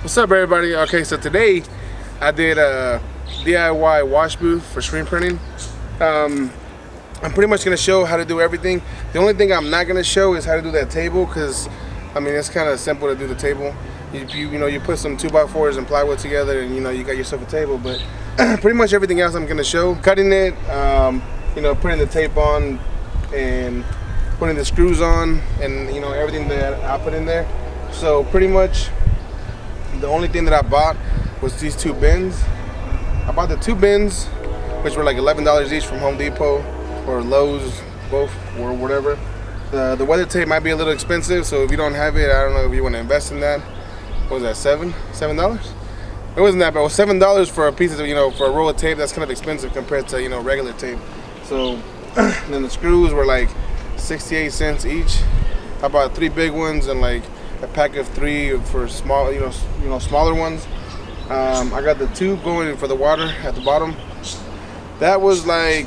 What's up, everybody? Okay, so today I did a DIY wash booth for screen printing. Um, I'm pretty much gonna show how to do everything. The only thing I'm not gonna show is how to do that table, because I mean it's kind of simple to do the table. You put some 2x4s and plywood together, and you got yourself a table. But pretty much everything else I'm gonna show. Cutting it, putting the tape on, and putting the screws on, and everything that I put in there. So pretty much the only thing that I bought was these two bins. I bought the two bins, which were like $11 each from Home Depot or Lowe's, both or whatever. The weather tape might be a little expensive, so if you don't have it, I don't know if you want to invest in that. What was that, $7? It wasn't that bad. It was $7 for a piece of, for a roll of tape. That's kind of expensive compared to, regular tape. So then the screws were like 68 cents each. I bought three big ones and like a pack of three for small, smaller ones. I got the tube going for the water at the bottom. That was like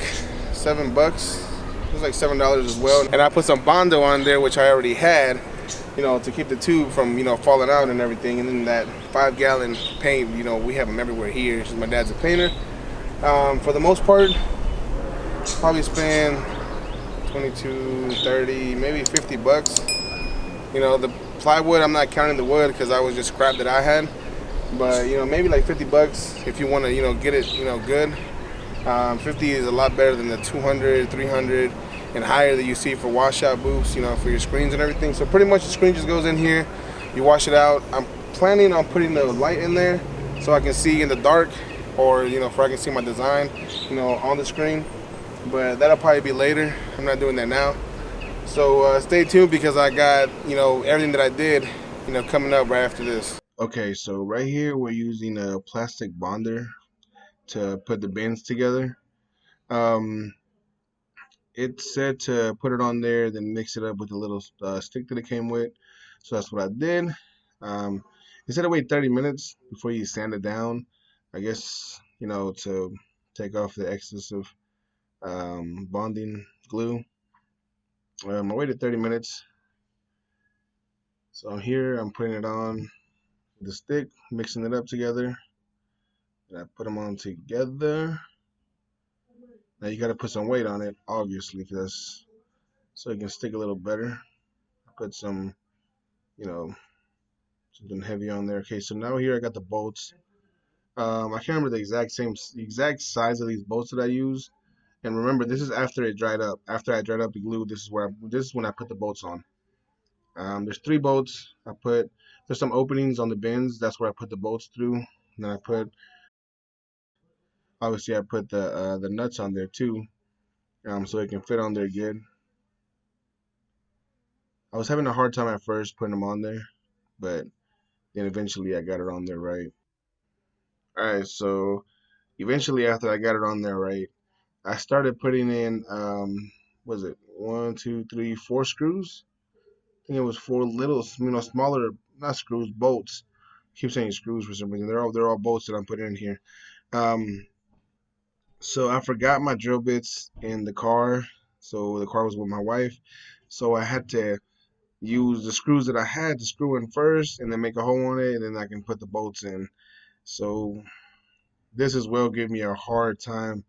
$7. It was like $7 as well. And I put some Bondo on there, which I already had, to keep the tube from, falling out and everything. And then that 5-gallon paint, we have them everywhere here since my dad's a painter. For the most part, probably spend 22, 30, maybe $50. The plywood, I'm not counting the wood because I was just scrap that I had. But maybe like $50 if you want to get it good. 50 is a lot better than the 200, 300 and higher that you see for washout booths, for your screens and everything. So pretty much the screen just goes in here, you wash it out. I'm planning on putting the light in there so I can see in the dark, or for I can see my design on the screen. But that'll probably be later. I'm not doing that now. So stay tuned, because I got everything that I did coming up right after this. Okay, so right here we're using a plastic bonder to put the bins together. Um, it said to put it on there, then mix it up with a little stick that it came with. So that's what I did. Um, it said to wait 30 minutes before you sand it down. I guess to take off the excess of bonding glue. I waited 30 minutes. So I'm here, I'm putting it on the stick, mixing it up together. And I put them on together. Now you got to put some weight on it, obviously, because so it can stick a little better. I put some, you know, something heavy on there. Okay, so now here I got the bolts. I can't remember the exact size of these bolts that I use. And remember, this is after it dried up. After I dried up the glue, this is when I put the bolts on. There's three bolts. There's some openings on the bins. That's where I put the bolts through. And then obviously I put the nuts on there too, so it can fit on there good. I was having a hard time at first putting them on there, but then eventually I got it on there right. All right, so eventually after I got it on there right, I started putting in was it one, two, three, four screws? I think it was four little, smaller, not screws, bolts. I keep saying screws for some reason. They're all bolts that I'm putting in here. Um, so I forgot my drill bits in the car. So the car was with my wife. So I had to use the screws that I had to screw in first, and then make a hole on it, and then I can put the bolts in. So this as well gave me a hard time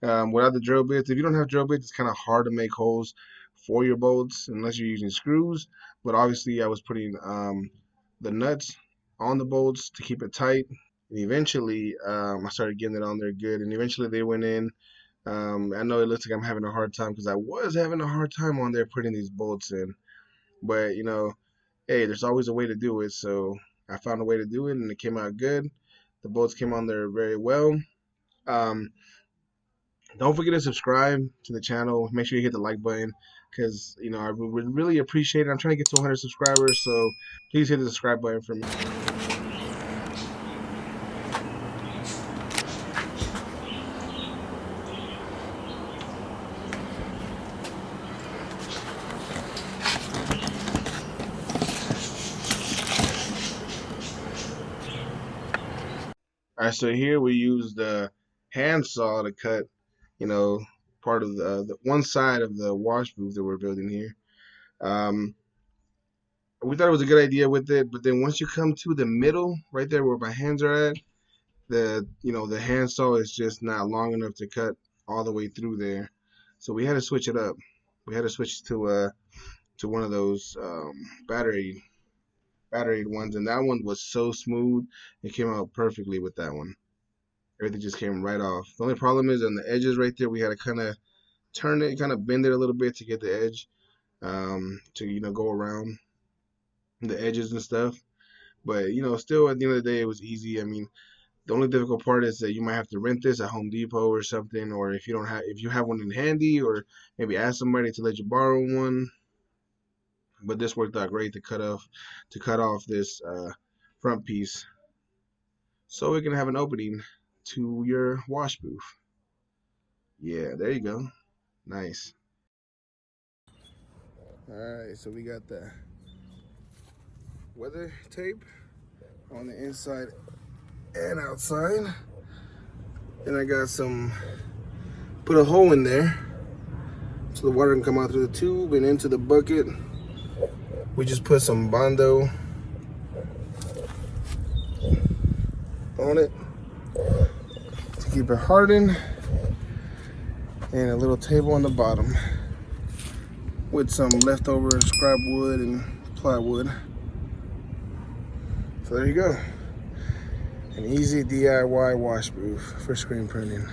without the drill bits. If you don't have drill bits, it's kind of hard to make holes for your bolts unless you're using screws. But obviously, I was putting the nuts on the bolts to keep it tight. And eventually, I started getting it on there good. And eventually, they went in. I know it looks like I'm having a hard time because I was having a hard time on there putting these bolts in. But, hey, there's always a way to do it. So I found a way to do it, and it came out good. The bolts came on there very well. Um, don't forget to subscribe to the channel. Make sure you hit the like button, because I would really appreciate it. I'm trying to get to 100 subscribers, so please hit the subscribe button for me. All right, so here we use the hand saw to cut, you know, part of the one side of the wash booth that we're building here. Um, we thought it was a good idea with it, but then once you come to the middle, right there where my hands are at, the handsaw is just not long enough to cut all the way through there. So we had to switch it up. We had to switch to one of those battery ones, and that one was so smooth. It came out perfectly with that one. Everything just came right off. The only problem is on the edges right there. We had to kind of turn it, kind of bend it a little bit to get the edge, to go around the edges and stuff. But still at the end of the day, it was easy. I mean, the only difficult part is that you might have to rent this at Home Depot or something, or if you have one in handy, or maybe ask somebody to let you borrow one. But this worked out great to cut off this front piece, so we can have an opening to your wash booth. Yeah, there you go. Nice. All right, so we got the weather tape on the inside and outside. And I got put a hole in there so the water can come out through the tube and into the bucket. We just put some Bondo on it to keep it hardened, and a little table on the bottom with some leftover scrap wood and plywood. So there you go. An easy DIY wash booth for screen printing.